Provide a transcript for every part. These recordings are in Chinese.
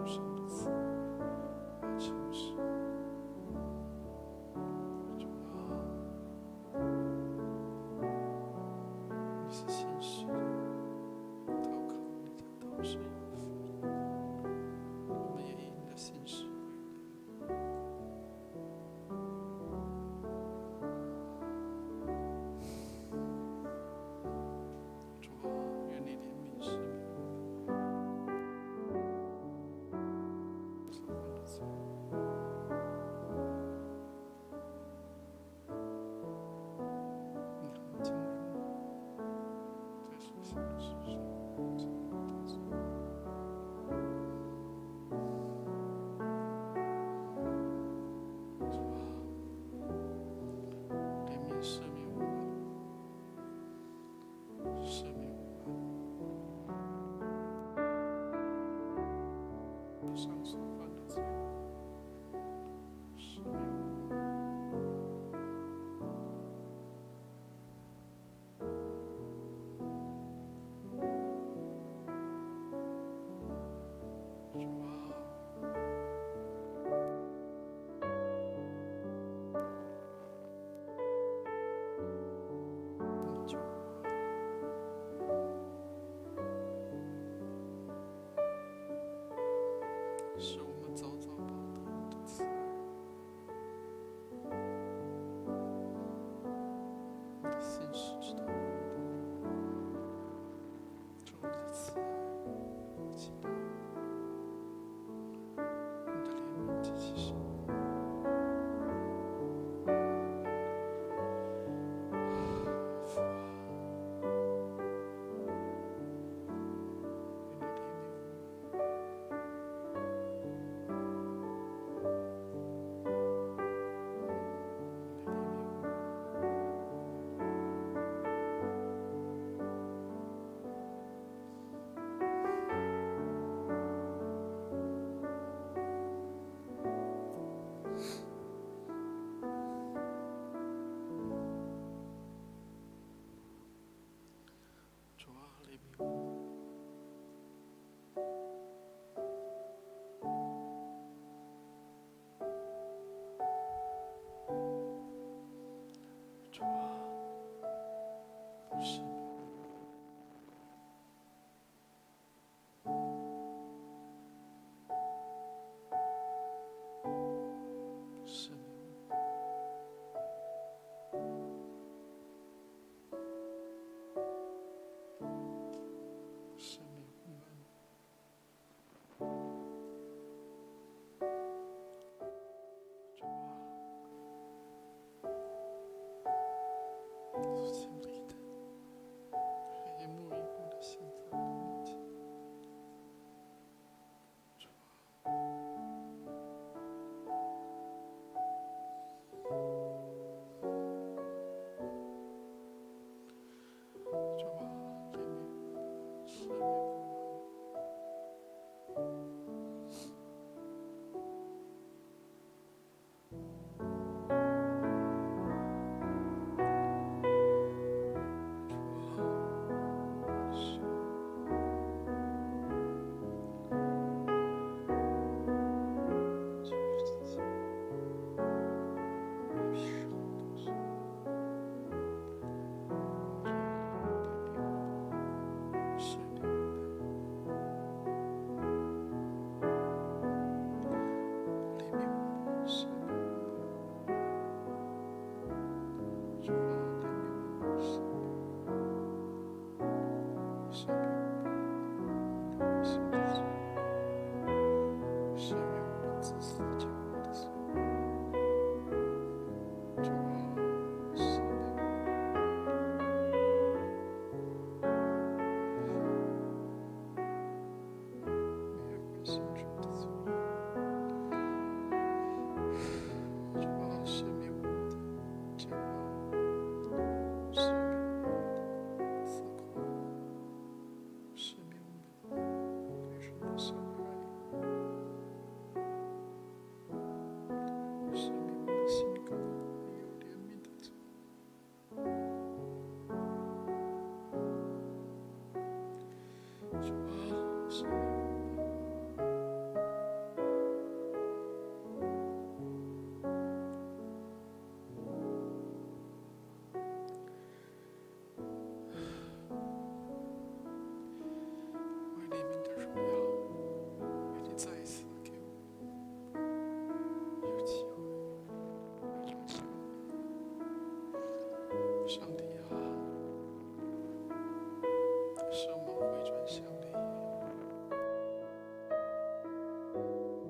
无上的慈爱和诚实。主啊，你是信实的，投靠你的都是有福。我们也以你的信实为乐。主啊，愿你怜悯赦免所犯的罪。你和将人在所行的事上尽都得罪。主啊，怜悯赦免我们，赦免我们地上所犯的罪，赦免我们。主啊，你救我，使我们早早报得你的慈爱，你的信实直到永远。主你的慈爱无极大，你的怜悯极其深。父啊，愿你怜悯我们，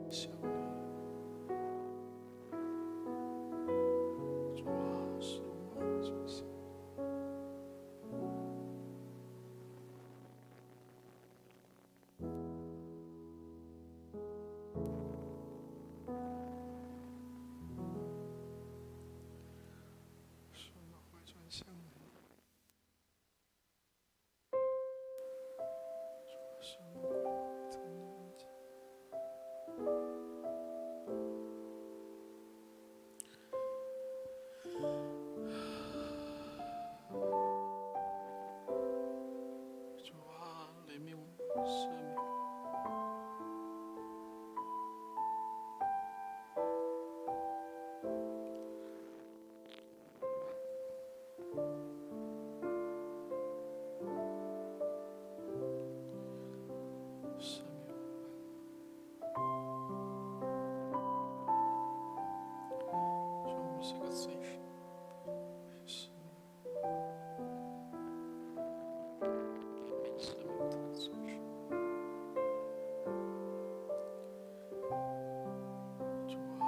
想你。主啊，使我们出现。使我们回转向你。主啊，使我们归在你面前。主啊，怜悯我们，赦免我们，赦免我们。说我们是个罪人，是你怜悯赦免我们的罪人。主啊，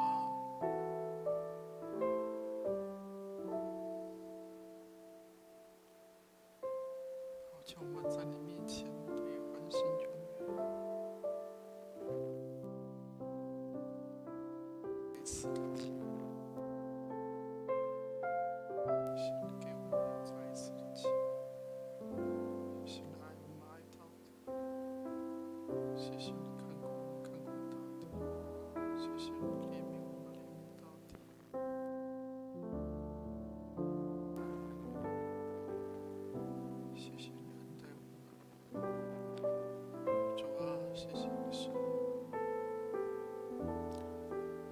好叫我们在你面前得以欢欣踊跃。再次的机会，谢谢你给我们再一次的机会，谢谢你爱我们爱到底，谢谢你看顾我们看顾到底，谢谢你怜悯我们怜悯到底。谢谢你恩待我们，主啊，谢谢你赦免我们，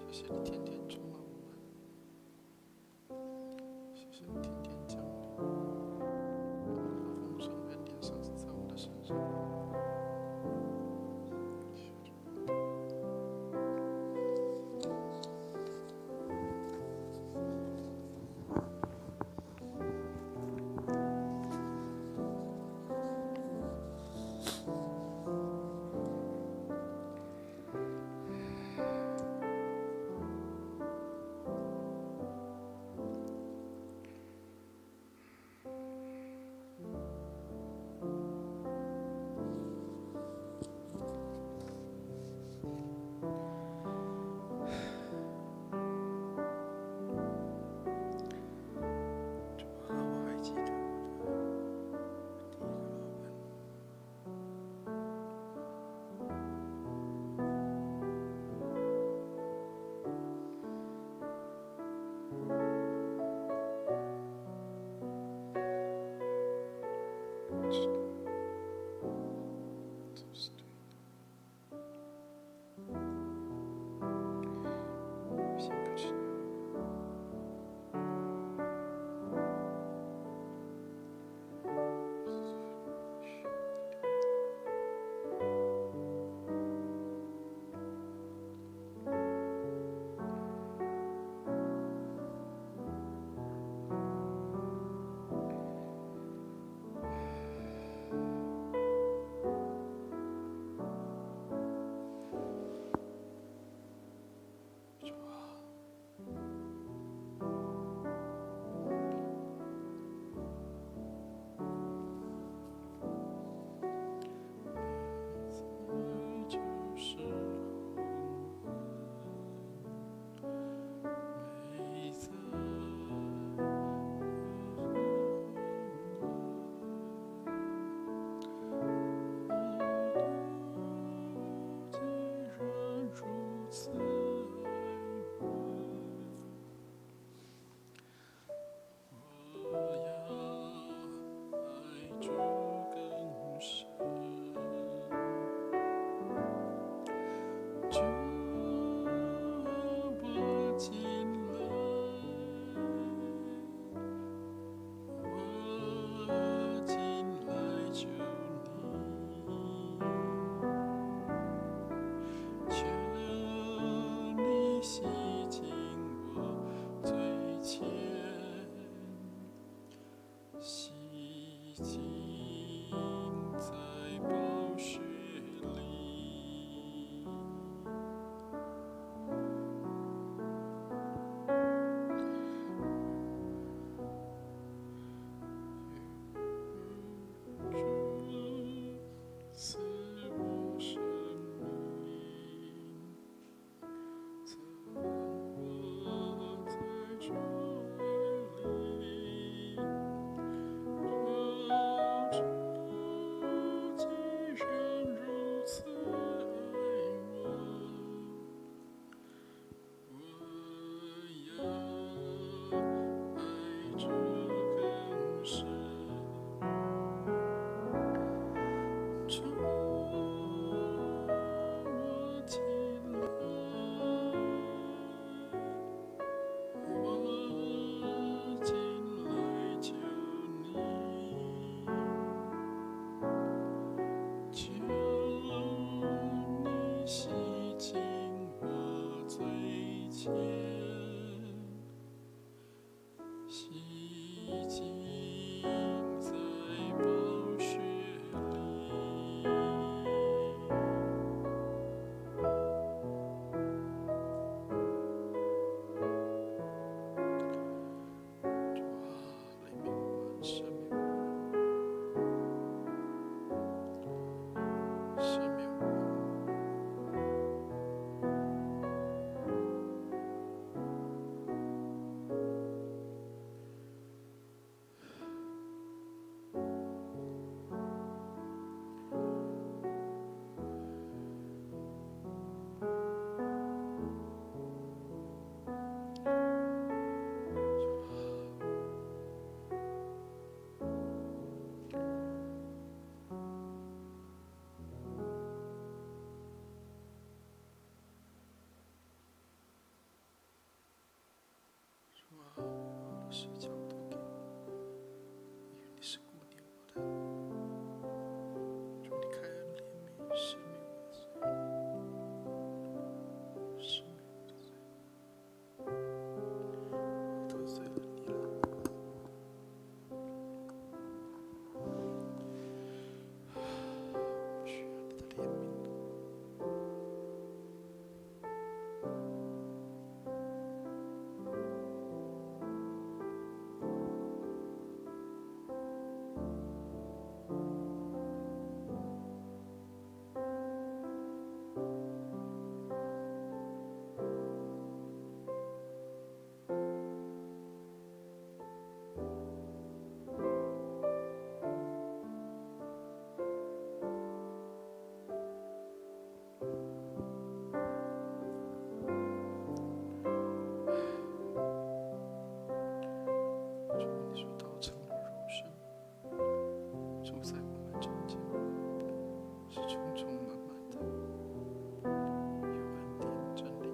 谢谢你天天充满我们，谢谢你天天降临，把你的丰盛恩典赏赐在我们的身上。间，洗净在宝血里。主啊，怜悯我们，赦免我们，赦免我们。主啊，把我的视角都给你，因为你是顾念我的。主，你开恩怜悯，赦免我的罪，赦免我的罪，我得罪了你了。我需要你的怜悯。主，你说道成了肉身，住在我们中间，是充充满满的，有恩典真理。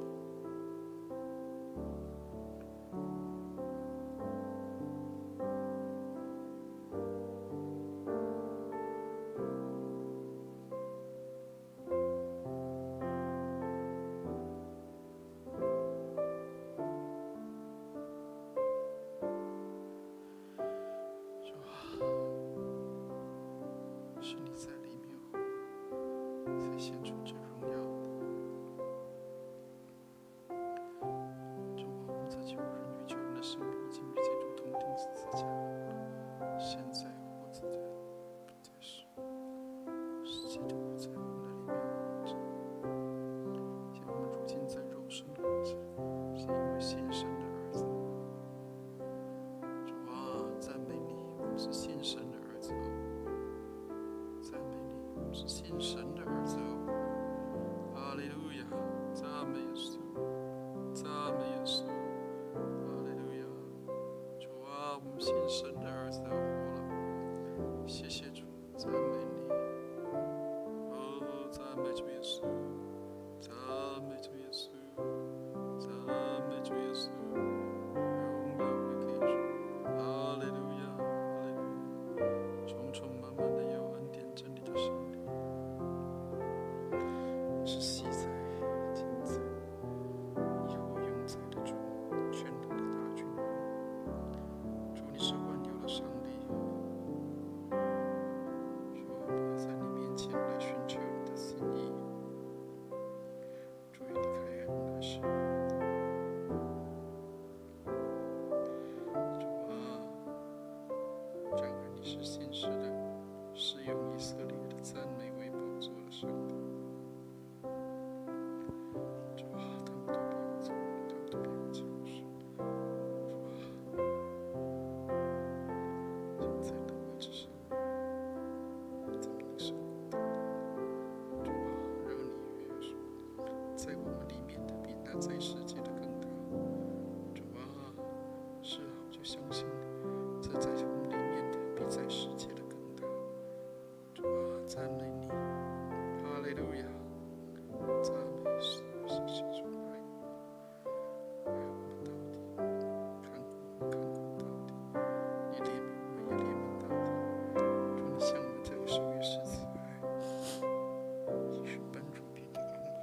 主啊，是你在里面后，才显出这荣耀的。主啊，我们在救人与救人的生命已经与基督同钉十字架，现在活着的不再是我，是基督在我们的里面活着。像我们如今在肉身活着，是因为献神的儿子。主啊，赞美你，我们是献神的儿子哦。赞美你，我们是献神的儿子哦。哈利路亚，赞美耶稣，赞美耶稣，哈利路亚。主啊，我们献神的儿子要活了，谢谢主，赞美你。哦，赞美主耶稣，赞美主耶稣，赞美主耶稣，荣耀归给主。哈利路亚，哈利路亚，充充满满的有恩典真理的生命，是昔在、今在、以后永在的主，全能的大君王。主，你是万有的上帝。主，我们在你面前来寻求你的心意。主，与你开恩开始。主啊，然而你是信实的，是用以色列的赞美为宝座的上帝。主啊，他们都比我聪明，他们都比我强势。主啊，就在那位之上，在领受过的。主啊，让你约束在我们里面的比那在世界的更大。主啊，是啊，我就相信这在我们里面的比在世界的更大。主啊，赞美你，哈利路亚，赞美耶稣，谢谢主爱你，爱我们到底，看顾我们到底，你怜悯我们也怜悯到底。主，你向我们这个受越是慈爱，也是奔主变的恩典。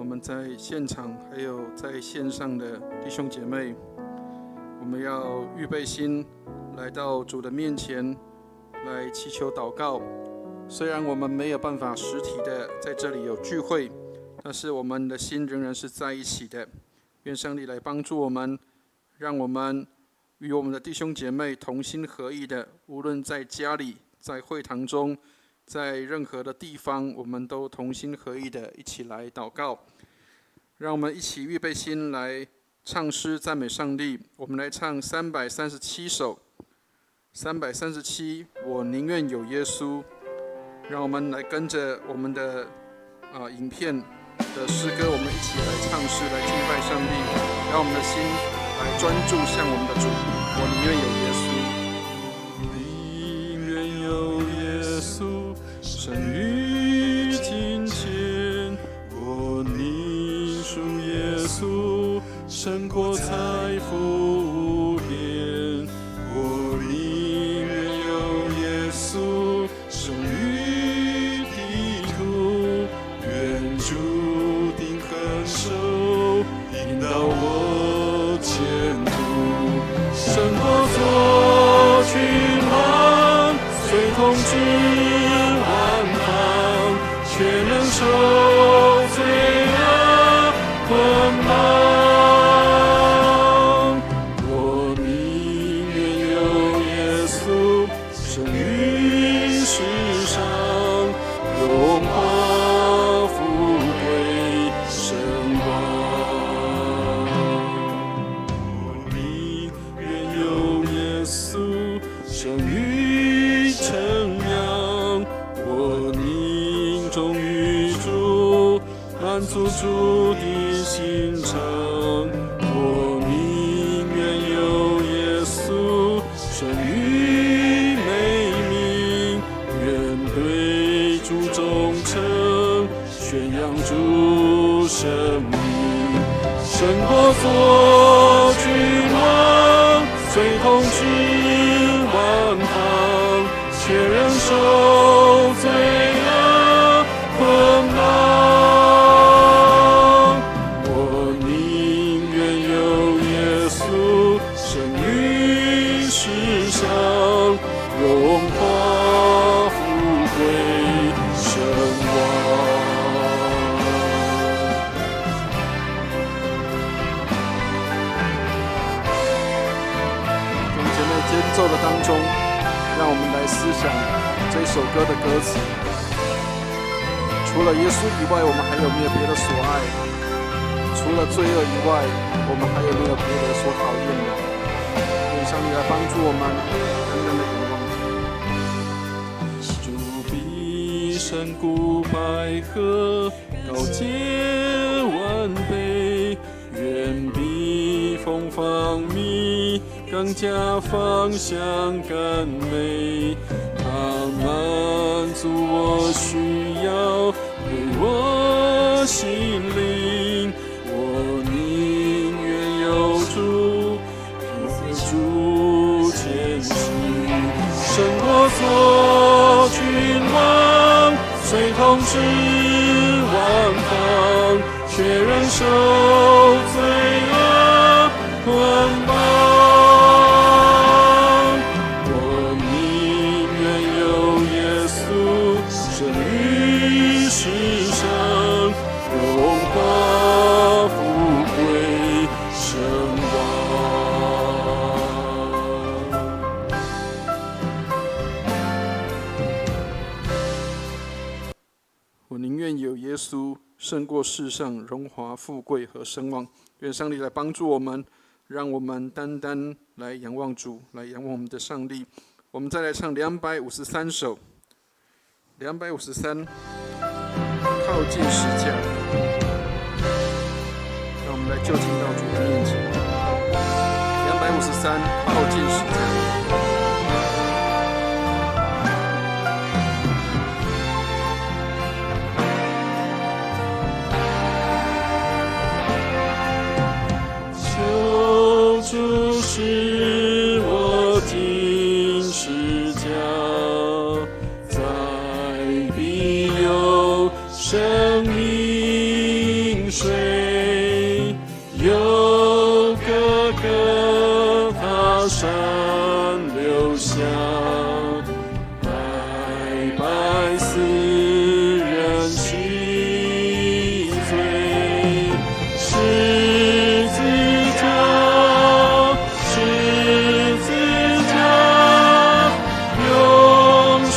我们在现场还有在线上的弟兄姐妹，我们要预备心来到主的面前来祈求祷告。虽然我们没有办法实体的在这里有聚会，但是我们的心仍然是在一起的。愿上帝来帮助我们，让我们与我们的弟兄姐妹同心合意的，无论在家里、在会堂中、在任何的地方，我们都同心合意的一起来祷告。让我们一起预备心来唱诗赞美上帝。我们来唱337首，337，我宁愿有耶稣。让我们来跟着我们的影片的诗歌，我们一起来唱诗，来敬拜上帝，让我们的心来专注向我们的主。我宁愿有耶稣，宁愿有耶稣，胜于金钱。我宁属耶稣，胜过财富无边。我宁愿有耶稣，胜于地土，愿主定恒守，引导我前途。胜过作君王，虽统治万方，却能受罪恶捆绑。我宁愿有耶稣，胜于世上荣华富贵声望。我宁愿有耶稣，胜于称扬。我宁忠于主，满足主的心肠。我宁愿有耶稣，胜于美名。愿对主忠诚，宣扬主生命。胜过作君王，虽统治万方，却仍受罪恶捆绑。我宁愿有耶稣，胜于世上荣华富贵声望。弟兄姐妹，间奏的当中，让我们来思想这首歌的歌词。除了耶稣以外，我们还有没有别的所爱？除了罪恶以外，我们还有没有别的所讨厌的？愿上帝来帮助我们，单单的仰望主。比山谷百合高洁万倍，远比蜂房蜜更加芳香甘美。它满足我需要，为我心灵。我宁愿有主，凭主前行。胜过作君王，虽统治万方，却仍受罪恶捆绑。我宁愿有耶稣，胜于世上荣华富贵声望。我宁愿有耶稣，胜过世上荣华富贵和声望。愿上帝来帮助我们，让我们单单来仰望主，来仰望我们的上帝。我们再来唱253首，253，靠近十架。让我们来就近到主的面前。253，靠近十架。主使我听十架，在必有生命水，有哥哥他山流下，白白死人洗罪，十字架，十字架，永是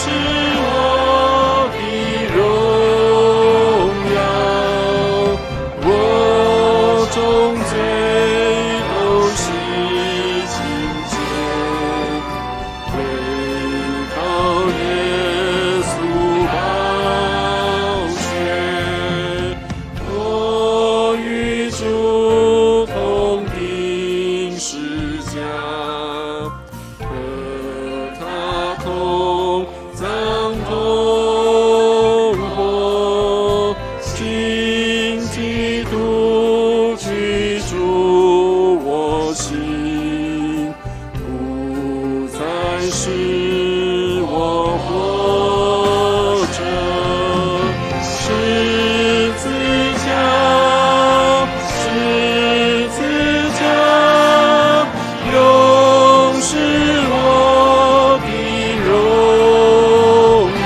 我的荣耀，我众罪都洗净洁，唯靠耶稣宝血，我与主同钉十架，和他同葬同活，信基督居住我心，不再是我活着，十字架，十字架，永是我的荣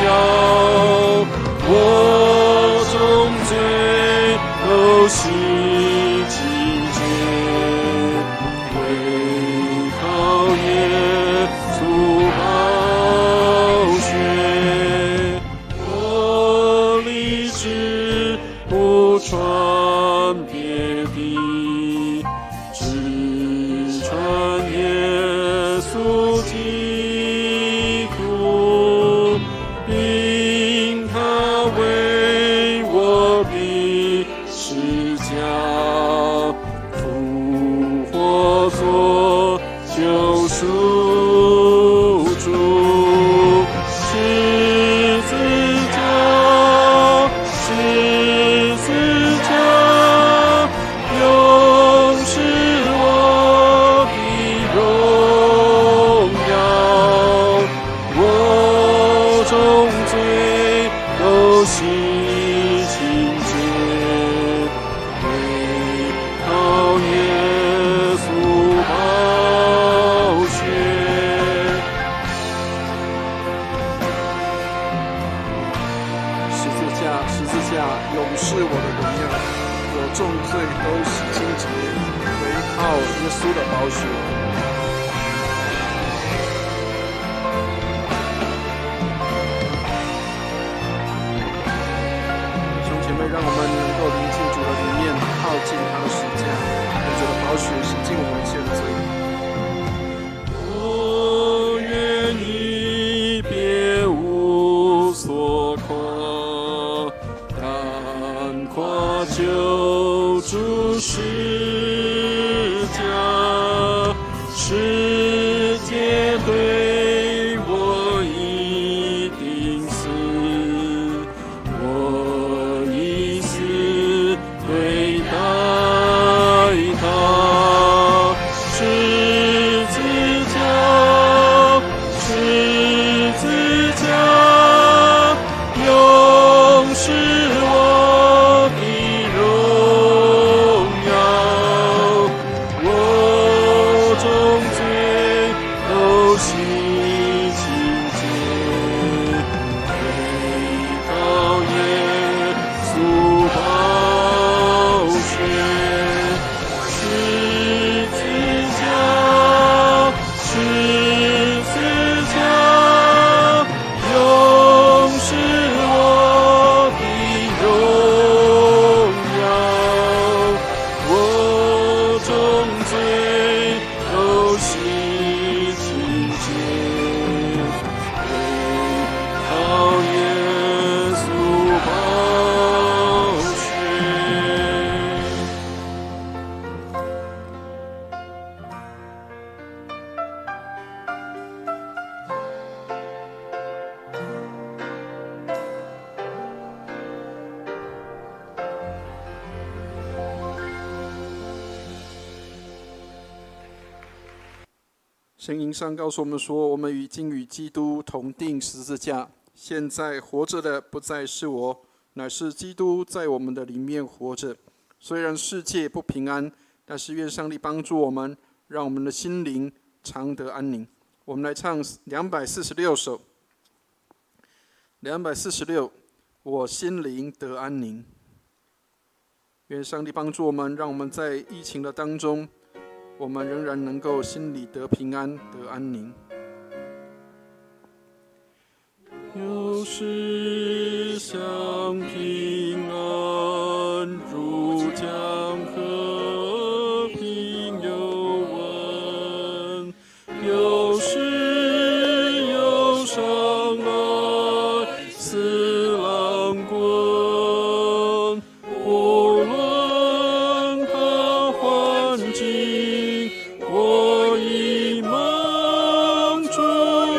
耀，我众罪都洗净洁，唯靠耶稣宝血，我立志不传别的，只传耶稣基督，并他为我的施加复活作救赎主，十字架，十字架，永是我的荣耀，我众罪都洗净洁，唯靠耶稣宝血。十字架，十字架，永是我的荣耀，我众罪都洗净洁，唯靠耶稣的宝血。弟兄姐妹，让我们能够临近主的里面，靠近他的十字架，用主的宝血洗净我们一切的罪。我愿意别无所夸，但夸救主十架，世界对我已定死，我以死对待他，十字架，十字架，永是我的荣耀，我众罪都洗净洁，唯靠耶稣宝血，十字架，十字架，永是我的荣耀，我众罪都洗净洁，唯靠耶稣宝血。圣经上告诉我们说，我们已经与基督同钉十字架，现在活着的不再是我，乃是基督在我们的里面活着。虽然世界不平安，但是愿上帝帮助我们，让我们的心灵常得安宁。我们来唱246首，246，我心灵得安宁。愿上帝帮助我们，让我们在疫情的当中，我们仍然能够心里得平安，得安宁。有时想平安如江河平又稳，有时忧伤来似浪滚，无论它环境，我以梦主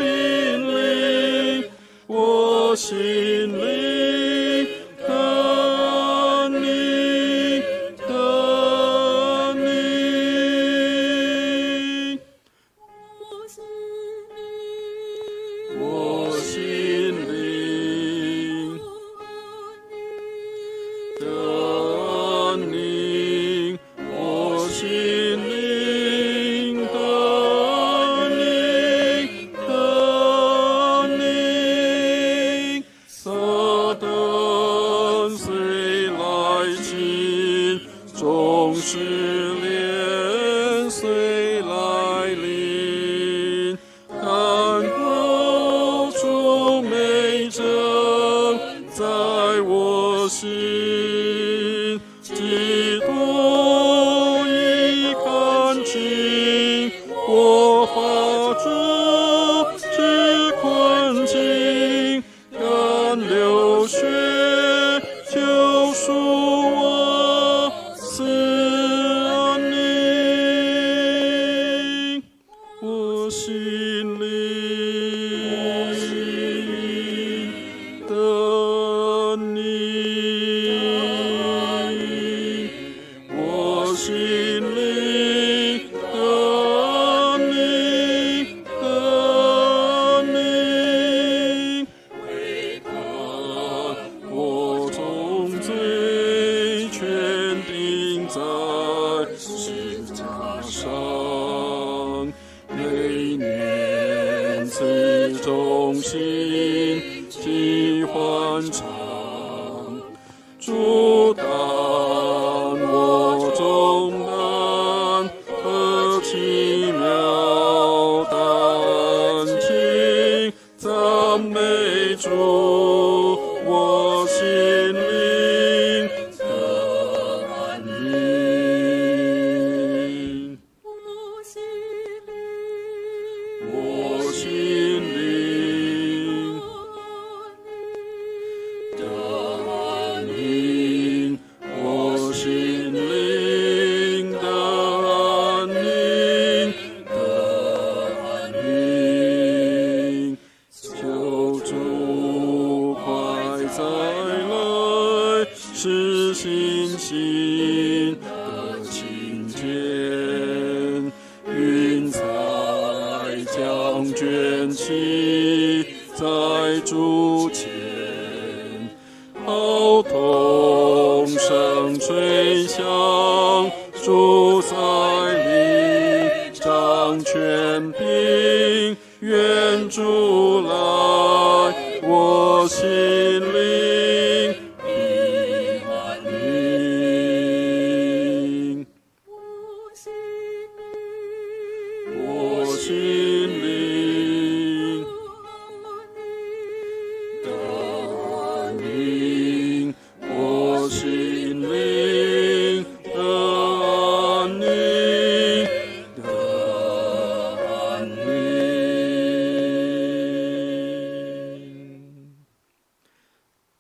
引领，我心灵得安宁，得安宁。我心灵得安宁，我心灵得安宁，得安宁。撒旦虽来侵，众试炼虽来临，但不出美证在我心，基督已看清我法中之困境，甘流血救赎我赐安宁，我心灵得安宁，我心灵得安宁，得安宁。我从罪全钉在十字架上，每年此中心尽欢畅，主担我重担和奇妙担当，赞美主，我心灵得安宁，我心灵得安宁，我心灵得安宁，得安宁。求主快再来，使信心的晴天，云彩将卷起在主前，号筒声吹响，主在里掌权柄，愿主来，我心灵平安宁，我心灵得安宁，我心灵得安宁，得安宁。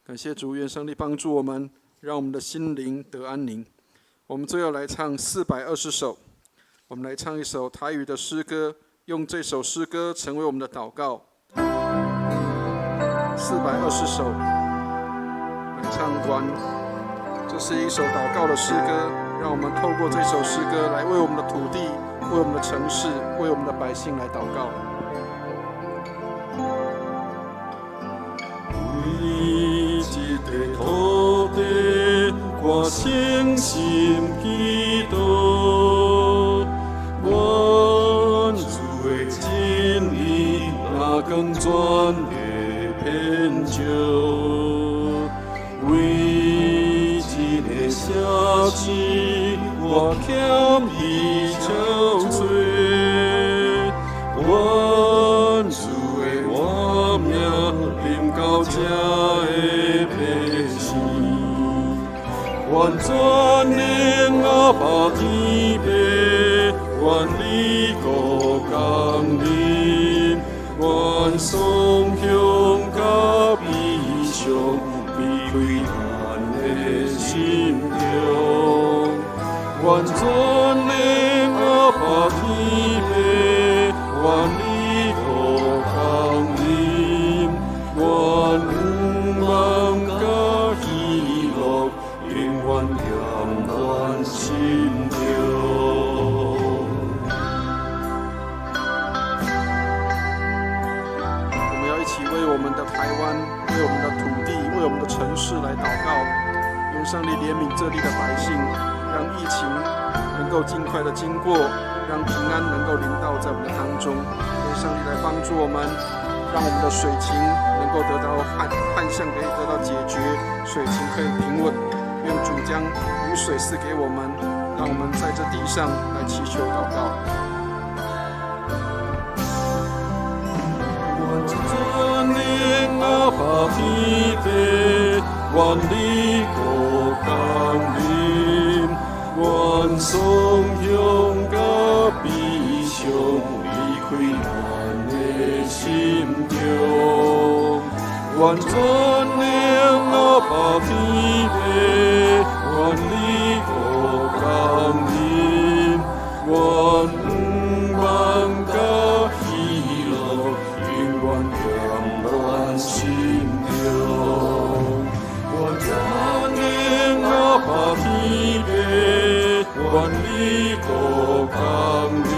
感谢主，愿上帝帮助我们，让我们的心灵得安宁。我们最后来唱420首，我们来唱一首台语的诗歌，用这首诗歌成为我们的祷告。420首来唱完，这是一首祷告的诗歌，让我们透过这首诗歌来为我们的土地、为我们的城市、为我们的百姓来祷告。为这个土地我诚心祈祷，愿主的真理那更全的偏照，为一个小子，我欠伊憔悴，愿主的我命临到这的百姓。愿全能阿爸天父，愿你国降临，愿颂香甲悲伤避开咱的心中。愿全能阿爸天父，愿你国降临，愿永望甲喜乐。永远甜咱心中。我们要一起为我们的台湾、为我们的土地、为我们的城市来祷告，愿上帝怜悯这地的百姓，让疫情能够尽快的经过，让平安能够临到在我们的当中。愿上帝来帮助我们，让我们的水情能够得到旱象可以得到解决，水情可以平稳。愿主将雨水赐给我们，让我们在这地上来祈求祷告。愿全能阿爸天父，愿你国降临，愿颂香甲悲伤离开咱的心中。愿全能阿爸天父，愿你国降临，愿永望甲喜乐永远甜咱心中。愿全能阿爸天父，愿你国降临，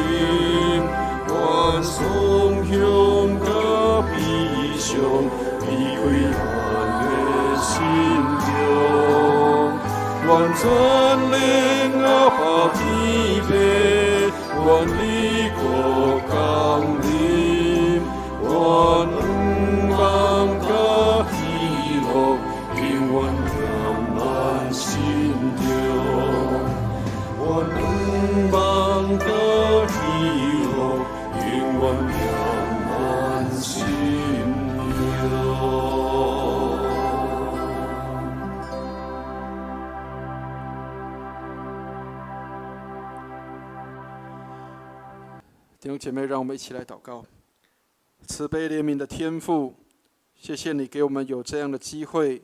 愿颂香甲悲伤离开咱的心中。愿全能阿爸天父，愿你国降临，愿永望甲喜乐永远甜咱心中。愿永望甲喜乐永远甜咱心中。弟兄姐妹，让我们一起来祷告。慈悲怜悯的天父，谢谢你给我们有这样的机会，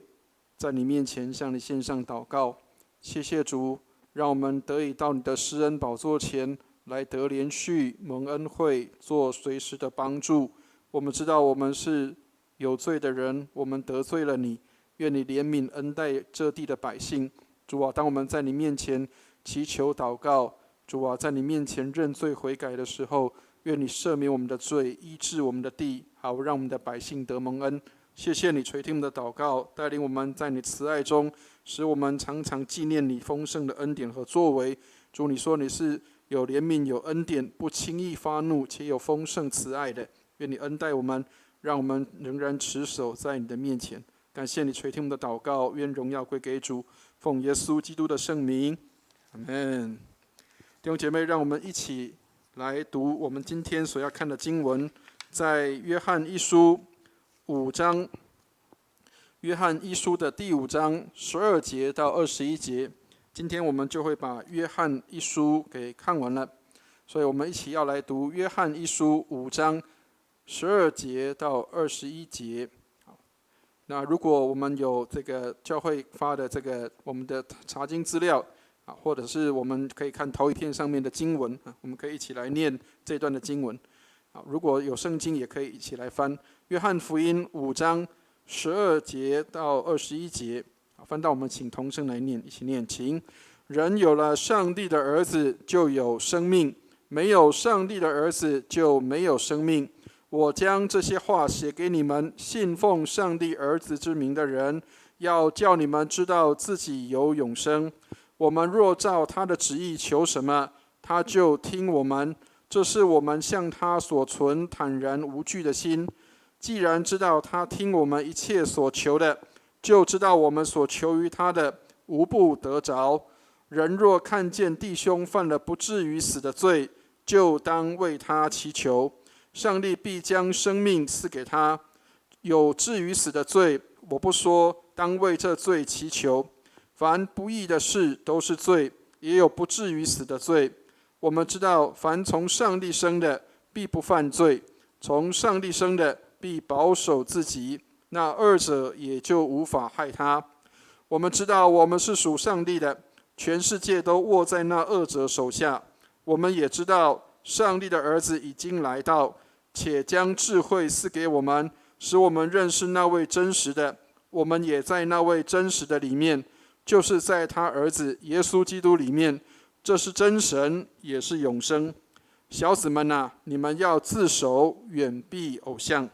在你面前向你献上祷告。谢谢主，让我们得以到你的施恩宝座前来得连续蒙恩惠，做随时的帮助。我们知道我们是有罪的人，我们得罪了你，愿你怜悯恩待这地的百姓。主啊，当我们在你面前祈求祷告，主啊，在你面前认罪悔改的时候，愿你赦免我们的罪，医治我们的地，好让我们的百姓得蒙恩。谢谢你垂听我们的祷告，带领我们在你慈爱中，使我们常常纪念你丰盛的恩典和作为。主，你说你是有怜悯有恩典，不轻易发怒，且有丰盛慈爱的。愿你恩待我们，让我们仍然持守在你的面前。感谢你垂听我们的祷告，愿荣耀归给主，奉耶稣基督的圣名，阿们。弟兄姐妹，让我们一起来读我们今天所要看的经文，在约翰一书5章，约翰一书的第5章12节到21节。今天我们就会把约翰一书给看完了，所以我们一起要来读约翰一书5章12节到21节。那如果我们有这个教会发的这个我们的查经资料，或者是我们可以看头一片上面的经文，我们可以一起来念这段的经文。如果有圣经，也可以一起来翻约翰福音5章12节到21节。翻到我们请同声来念，一起念，请。人有了上帝的儿子，就有生命；没有上帝的儿子，就没有生命。我将这些话写给你们信奉上帝儿子之名的人，要叫你们知道自己有永生。我们若照他的旨意求什么，他就听我们。这是我们向他所存坦然无惧的心。既然知道他听我们一切所求的，就知道我们所求于他的无不得着。人若看见弟兄犯了不至于死的罪，就当为他祈求，上帝必将生命赐给他。有至于死的罪，我不说，当为这罪祈求。凡不义的事都是罪，也有不至于死的罪。我们知道，凡从上帝生的，必不犯罪；从上帝生的，必保守自己，那二者也就无法害他。我们知道，我们是属上帝的，全世界都握在那二者手下。我们也知道，上帝的儿子已经来到，且将智慧赐给我们，使我们认识那位真实的。我们也在那位真实的里面，就是在他儿子耶稣基督里面。这是真神，也是永生。小子们啊，你们要自守，远避偶像。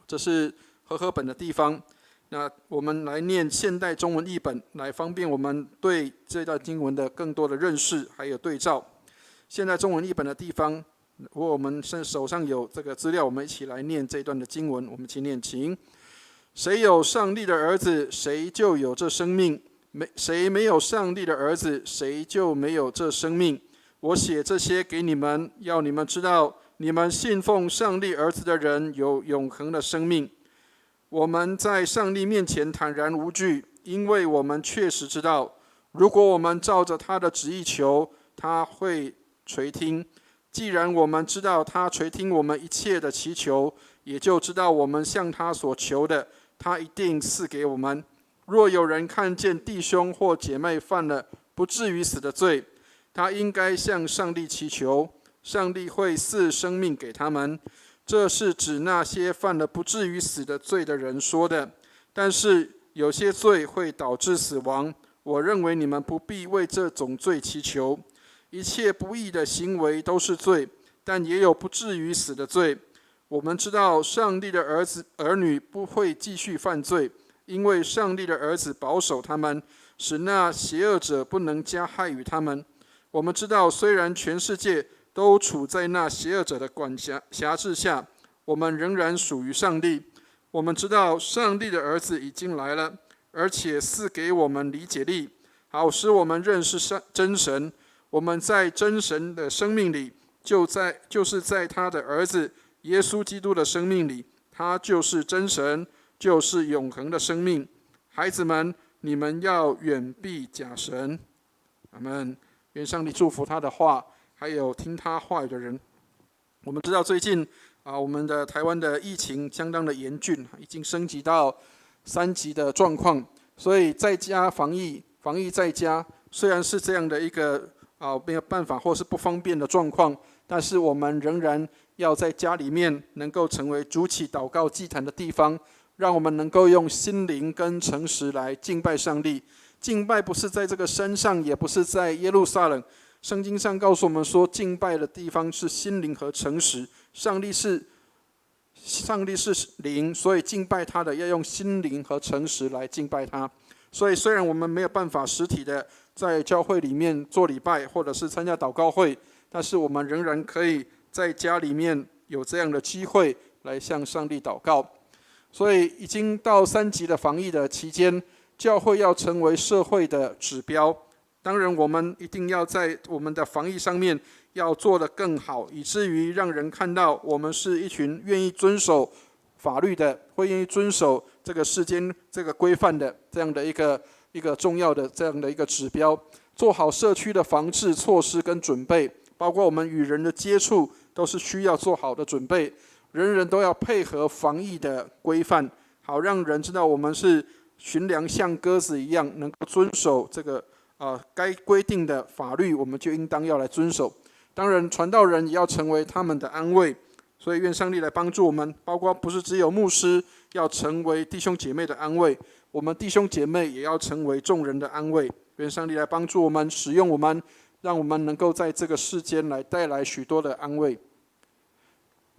这是和合本的地方。那我们来念现代中文译本，来方便我们对这段经文的更多的认识，还有对照。现代中文译本的地方，如果我们手上有这个资料，我们一起来念这段的经文。我们一起念，请。谁有上帝的儿子，谁就有这生命；谁没有上帝的儿子，谁就没有这生命。我写这些给你们，要你们知道，你们信奉上帝儿子的人有永恒的生命。我们在上帝面前坦然无惧，因为我们确实知道，如果我们照着他的旨意求，他会垂听。既然我们知道他垂听我们一切的祈求，也就知道我们向他所求的，他一定赐给我们。若有人看见弟兄或姐妹犯了不至于死的罪，他应该向上帝祈求，上帝会赐生命给他们。这是指那些犯了不至于死的罪的人说的。但是有些罪会导致死亡，我认为你们不必为这种罪祈求。一切不义的行为都是罪，但也有不至于死的罪。我们知道上帝的儿女不会继续犯罪，因为上帝的儿子保守他们，使那邪恶者不能加害于他们。我们知道，虽然全世界都处在那邪恶者的管辖制下，我们仍然属于上帝。我们知道，上帝的儿子已经来了，而且赐给我们理解力，好使我们认识真神。我们在真神的生命里，就是在他的儿子耶稣基督的生命里，他就是真神，就是永恒的生命。孩子们，你们要远避假神。阿们。愿上帝祝福他的话，还有听他话语的人。我们知道最近我们的台湾的疫情相当的严峻，已经升级到3级的状况，所以在家防疫在家，虽然是这样的一个没有办法或是不方便的状况，但是我们仍然要在家里面能够成为筑起祷告祭坛的地方，让我们能够用心灵跟诚实来敬拜上帝。敬拜不是在这个山上，也不是在耶路撒冷。圣经上告诉我们说，敬拜的地方是心灵和诚实。上帝是灵，所以敬拜他的要用心灵和诚实来敬拜他。所以虽然我们没有办法实体的在教会里面做礼拜，或者是参加祷告会，但是我们仍然可以在家里面有这样的机会来向上帝祷告。所以已经到3级的防疫的期间，教会要成为社会的指标。当然我们一定要在我们的防疫上面要做得更好，以至于让人看到我们是一群愿意遵守法律的，会愿意遵守这个世间这个规范的这样的一个重要的这样的一个指标。做好社区的防治措施跟准备，包括我们与人的接触都是需要做好的准备。人人都要配合防疫的规范，好让人知道我们是驯良像鸽子一样，能够遵守这个该规定的法律，我们就应当要来遵守。当然传道人也要成为他们的安慰，所以愿上帝来帮助我们，包括不是只有牧师要成为弟兄姐妹的安慰，我们弟兄姐妹也要成为众人的安慰。愿上帝来帮助我们，使用我们，让我们能够在这个世间来带来许多的安慰。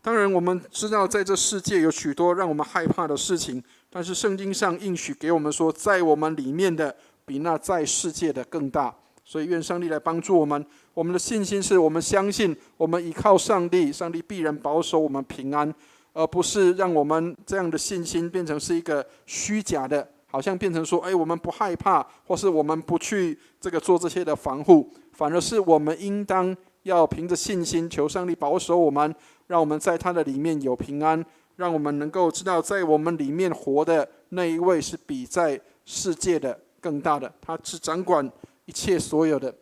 当然，我们知道在这世界有许多让我们害怕的事情，但是圣经上应许给我们说，在我们里面的比那在世界的更大。所以愿上帝来帮助我们。我们的信心是我们相信，我们依靠上帝，上帝必然保守我们平安，而不是让我们这样的信心变成是一个虚假的，好像变成说，我们不害怕，或是我们不去做这些的防护，反而是我们应当要凭着信心求上帝保守我们，让我们在他的里面有平安，让我们能够知道在我们里面活的那一位是比在世界的更大的，他是掌管一切所有的。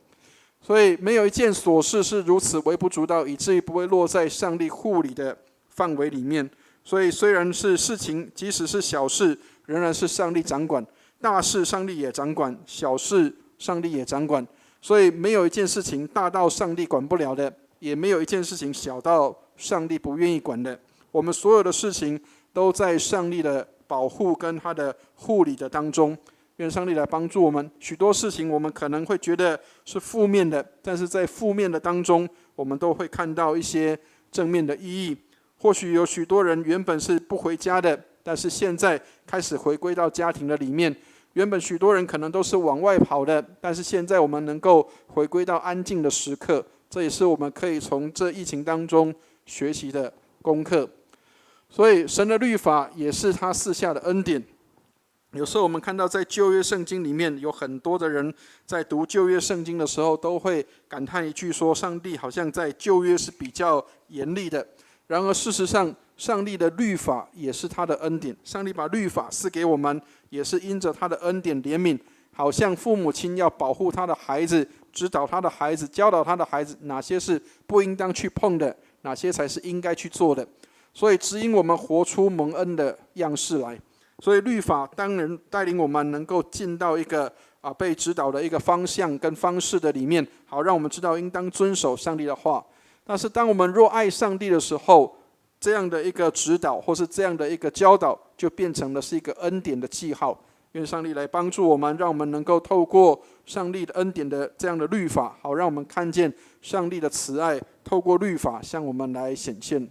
所以没有一件琐事是如此微不足道，以至于不会落在上帝护理的范围里面。所以虽然是事情，即使是小事，仍然是上帝掌管；大事上帝也掌管，小事上帝也掌管。所以没有一件事情大到上帝管不了的，也没有一件事情小到上帝不愿意管的。我们所有的事情都在上帝的保护跟他的护理的当中。愿上帝来帮助我们。许多事情我们可能会觉得是负面的，但是在负面的当中，我们都会看到一些正面的意义。或许有许多人原本是不回家的，但是现在开始回归到家庭的里面。原本许多人可能都是往外跑的，但是现在我们能够回归到安静的时刻，这也是我们可以从这疫情当中学习的功课。所以神的律法也是他赐下的恩典。有时候我们看到在旧约圣经里面，有很多的人在读旧约圣经的时候，都会感叹一句说，上帝好像在旧约是比较严厉的。然而事实上，上帝的律法也是他的恩典。上帝把律法赐给我们，也是因着他的恩典怜悯，好像父母亲要保护他的孩子，指导他的孩子，教导他的孩子哪些是不应当去碰的，哪些才是应该去做的。所以指引我们活出蒙恩的样式来。所以律法当然带领我们能够进到一个被指导的一个方向跟方式的里面，好让我们知道应当遵守上帝的话。但是当我们若爱上帝的时候，这样的一个指导或是这样的一个教导，就变成了是一个恩典的记号。愿上帝来帮助我们，让我们能够透过上帝的恩典的这样的律法，好让我们看见上帝的慈爱透过律法向我们来显现。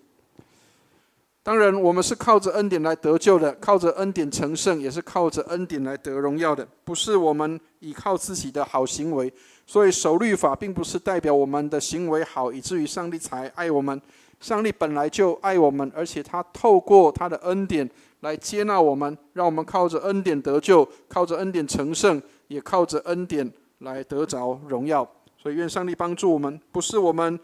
当然我们是靠着恩典来得救的，靠着恩典成圣，也是靠着恩典来得荣耀的，不是我们依靠自己的好行为。所以守律法并不是代表我们的行为好，以至于上帝才爱我们。上帝本来就爱我们，而且他透过他的恩典来接纳我们，让我们靠着恩典得救，靠着恩典成圣，也靠着恩典来得着荣耀。所以愿上帝帮助我们，不是我们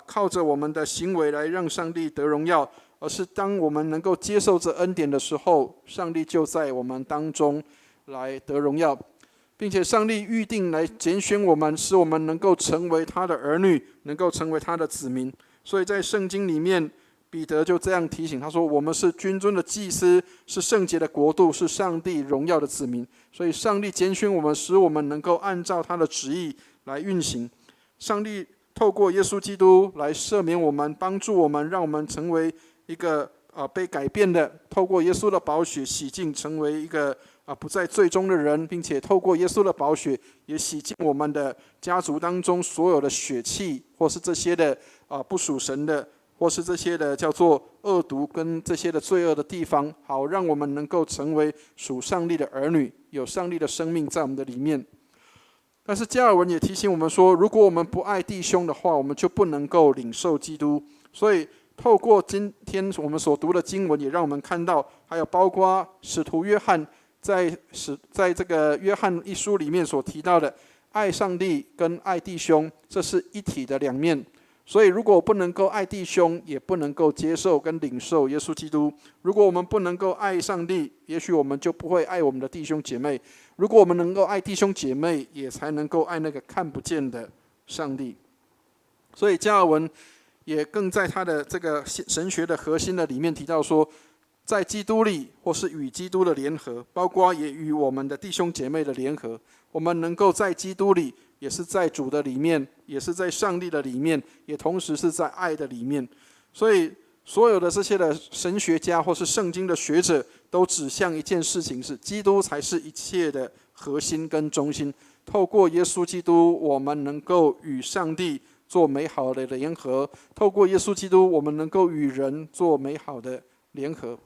靠着我们的行为来让上帝得荣耀，而是当我们能够接受这恩典的时候，上帝就在我们当中来得荣耀，并且上帝预定来拣选我们，使我们能够成为他的儿女，能够成为他的子民。所以在圣经里面，彼得就这样提醒他说，我们是君尊的祭司，是圣洁的国度，是上帝荣耀的子民。所以上帝拣选我们，使我们能够按照他的旨意来运行。上帝透过耶稣基督来赦免我们，帮助我们，让我们成为一个被改变的，透过耶稣的宝血洗净，成为一个不再最终的人，并且透过耶稣的宝血也洗净我们的家族当中所有的血气，或是这些的不属神的，或是这些的叫做恶毒跟这些的罪恶的地方，好让我们能够成为属上帝的儿女，有上帝的生命在我们的里面。但是加尔文也提醒我们说，如果我们不爱弟兄的话，我们就不能够领受基督。所以透过今天我们所读的经文，也让我们看到，还有包括使徒约翰在这个约翰一书里面所提到的，爱上帝跟爱弟兄，这是一体的两面。所以如果不能够爱弟兄，也不能够接受跟领受耶稣基督。如果我们不能够爱上帝，也许我们就不会爱我们的弟兄姐妹。如果我们能够爱弟兄姐妹，也才能够爱那个看不见的上帝。所以加尔文也更在他的这个神学的核心的里面提到说，在基督里或是与基督的联合，包括也与我们的弟兄姐妹的联合，我们能够在基督里，也是在主的里面，也是在上帝的里面，也同时是在爱的里面。所以所有的这些的神学家或是圣经的学者都指向一件事情，是基督才是一切的核心跟中心。透过耶稣基督，我们能够与上帝做美好的联合，透过耶稣基督，我们能够与人做美好的联合。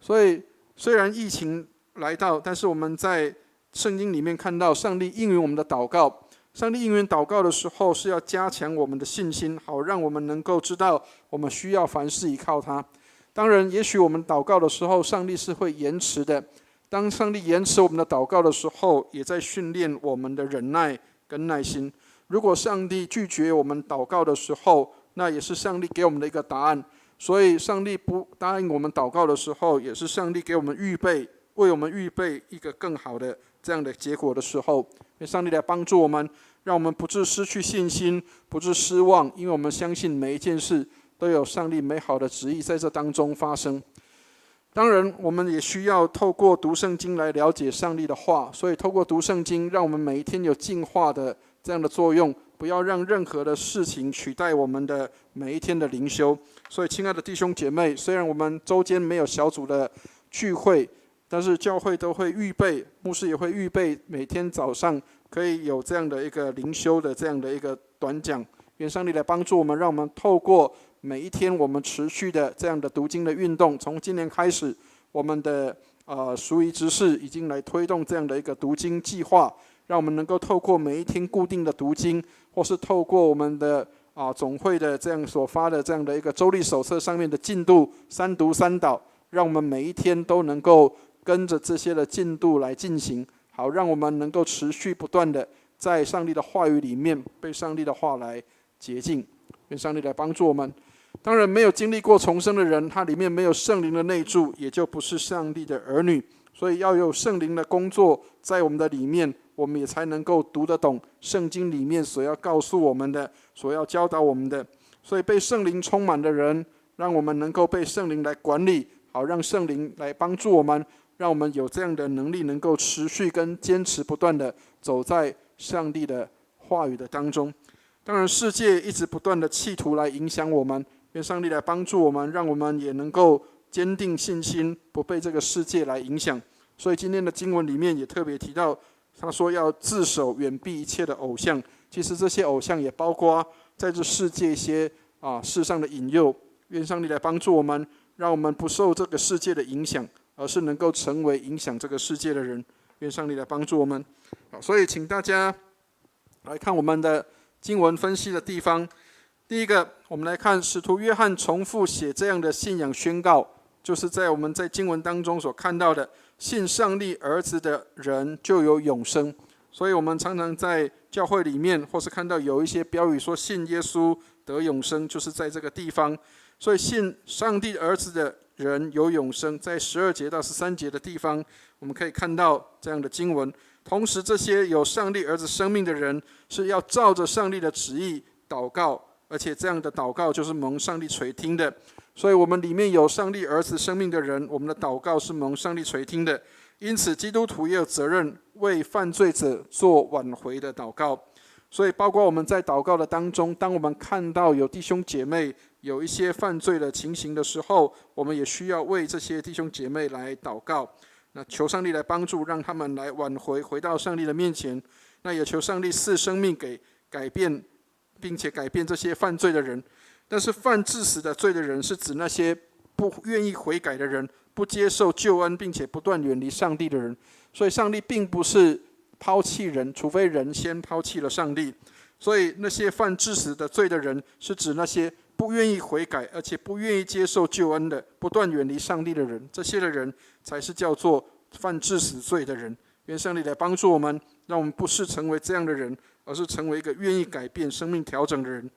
所以，虽然疫情来到，但是我们在圣经里面看到，上帝应允我们的祷告。上帝应允祷告的时候，是要加强我们的信心，好让我们能够知道，我们需要凡事依靠他。当然，也许我们祷告的时候，上帝是会延迟的。当上帝延迟我们的祷告的时候，也在训练我们的忍耐跟耐心。如果上帝拒绝我们祷告的时候，那也是上帝给我们的一个答案。所以，上帝不答应我们祷告的时候，也是上帝给我们预备，为我们预备一个更好的这样的结果的时候。愿上帝来帮助我们，让我们不致失去信心，不致失望，因为我们相信每一件事都有上帝美好的旨意在这当中发生。当然，我们也需要透过读圣经来了解上帝的话，所以透过读圣经，让我们每一天有净化的这样的作用，不要让任何的事情取代我们的每一天的灵修。所以，亲爱的弟兄姐妹，虽然我们周间没有小组的聚会，但是教会都会预备，牧师也会预备每天早上可以有这样的一个灵修的这样的一个短讲。愿上帝来帮助我们，让我们透过每一天我们持续的这样的读经的运动。从今年开始，我们的淑仪执事已经来推动这样的一个读经计划，让我们能够透过每一天固定的读经，或是透过我们的总会的这样所发的这样的一个周历手册上面的进度3读3祷，让我们每一天都能够跟着这些的进度来进行，好让我们能够持续不断的在上帝的话语里面被上帝的话来洁净。愿上帝来帮助我们。当然，没有经历过重生的人，他里面没有圣灵的内住，也就不是上帝的儿女。所以要有圣灵的工作在我们的里面，我们也才能够读得懂圣经里面所要告诉我们的，所要教导我们的。所以被圣灵充满的人，让我们能够被圣灵来管理，好让圣灵来帮助我们，让我们有这样的能力，能够持续跟坚持不断的走在上帝的话语的当中。当然，世界一直不断的企图来影响我们，愿上帝来帮助我们，让我们也能够坚定信心，不被这个世界来影响。所以今天的经文里面也特别提到，他说要自守，远避一切的偶像。其实这些偶像也包括在这世界一些世上的引诱。愿上帝来帮助我们，让我们不受这个世界的影响，而是能够成为影响这个世界的人。愿上帝来帮助我们。所以请大家来看我们的经文分析的地方。第一个，我们来看使徒约翰重复写这样的信仰宣告，就是在我们在经文当中所看到的，信上帝儿子的人就有永生。所以我们常常在教会里面，或是看到有一些标语说信耶稣得永生，就是在这个地方。所以信上帝儿子的人有永生，在12节到13节的地方，我们可以看到这样的经文。同时，这些有上帝儿子生命的人，是要照着上帝的旨意祷告，而且这样的祷告就是蒙上帝垂听的。所以我们里面有上帝儿子生命的人，我们的祷告是蒙上帝垂听的。因此，基督徒也有责任为犯罪者做挽回的祷告。所以包括我们在祷告的当中，当我们看到有弟兄姐妹有一些犯罪的情形的时候，我们也需要为这些弟兄姐妹来祷告。那求上帝来帮助，让他们来挽回，回到上帝的面前。那也求上帝赐生命给改变，并且改变这些犯罪的人。但是犯致死的罪的人，是指那些不愿意悔改的人，不接受救恩，并且不断远离上帝的人。所以上帝并不是抛弃人，除非人先抛弃了上帝。所以那些犯致死的罪的人，是指那些不愿意悔改，而且不愿意接受救恩的，不断远离上帝的人。这些的人才是叫做犯致死罪的人。愿上帝来帮助我们，让我们不是成为这样的人，而是成为一个愿意改变生命调整的人。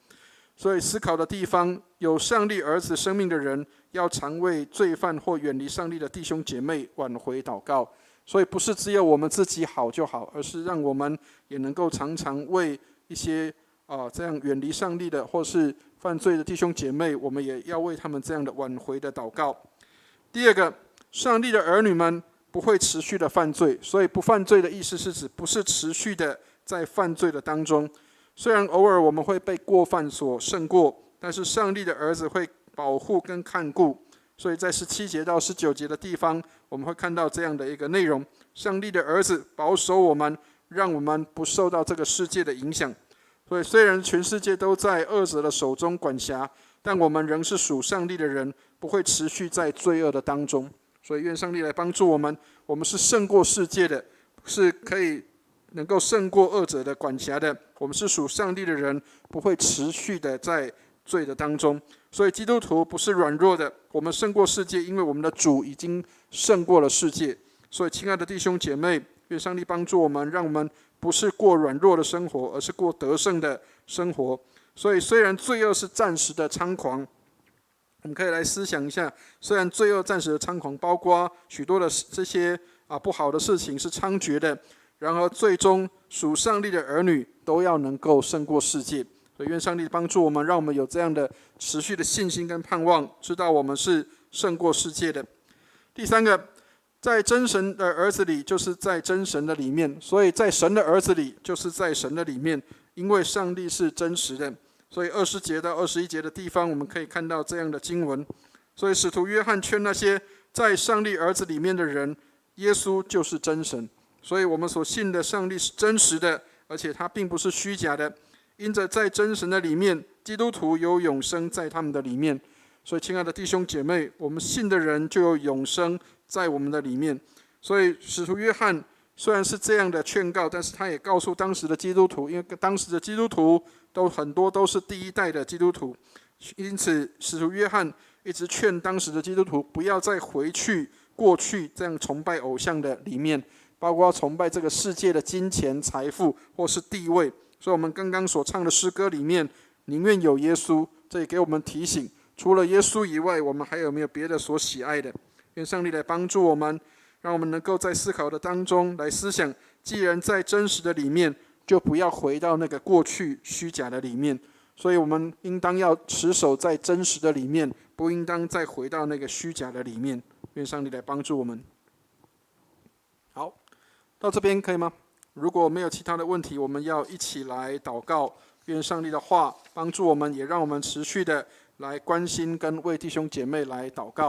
所以思考的地方，有上帝儿子生命的人，要常为罪犯或远离上帝的弟兄姐妹挽回祷告。所以不是只有我们自己好就好，而是让我们也能够常常为一些这样远离上帝的或是犯罪的弟兄姐妹，我们也要为他们这样的挽回的祷告。第二个，上帝的儿女们不会持续的犯罪。所以不犯罪的意思是指不是持续的在犯罪的当中。虽然偶尔我们会被过犯所胜过，但是上帝的儿子会保护跟看顾。所以在17节到19节的地方，我们会看到这样的一个内容：上帝的儿子保守我们，让我们不受到这个世界的影响。所以虽然全世界都在恶者的手中管辖，但我们仍是属上帝的人，不会持续在罪恶的当中。所以愿上帝来帮助我们，我们是胜过世界的，是可以能够胜过恶者的管辖的。我们是属上帝的人，不会持续的在罪的当中。所以基督徒不是软弱的，我们胜过世界，因为我们的主已经胜过了世界。所以亲爱的弟兄姐妹，愿上帝帮助我们，让我们不是过软弱的生活，而是过得胜的生活。所以虽然罪恶是暂时的猖狂，我们可以来思想一下，虽然罪恶暂时的猖狂，包括许多的这些不好的事情是猖獗的，然而最终属上帝的儿女都要能够胜过世界。所以愿上帝帮助我们，让我们有这样的持续的信心跟盼望，知道我们是胜过世界的。第三个，在真神的儿子里，就是在真神的里面。所以在神的儿子里，就是在神的里面，因为上帝是真实的。所以20节到21节的地方，我们可以看到这样的经文。所以使徒约翰劝那些在上帝儿子里面的人，耶稣就是真神。所以我们所信的上帝是真实的，而且他并不是虚假的。因着在真神的里面，基督徒有永生在他们的里面。所以亲爱的弟兄姐妹，我们信的人就有永生在我们的里面。所以使徒约翰虽然是这样的劝告，但是他也告诉当时的基督徒，因为当时的基督徒很多都是第一代的基督徒，因此使徒约翰一直劝当时的基督徒不要再回去过去这样崇拜偶像的里面，包括崇拜这个世界的金钱、财富或是地位。所以我们刚刚所唱的诗歌里面，宁愿有耶稣，这也给我们提醒，除了耶稣以外，我们还有没有别的所喜爱的？愿上帝来帮助我们，让我们能够在思考的当中来思想，既然在真实的里面，就不要回到那个过去虚假的里面。所以我们应当要持守在真实的里面，不应当再回到那个虚假的里面。愿上帝来帮助我们。好，到这边可以吗？如果没有其他的问题，我们要一起来祷告，愿上帝的话帮助我们，也让我们持续的来关心跟为弟兄姐妹来祷告。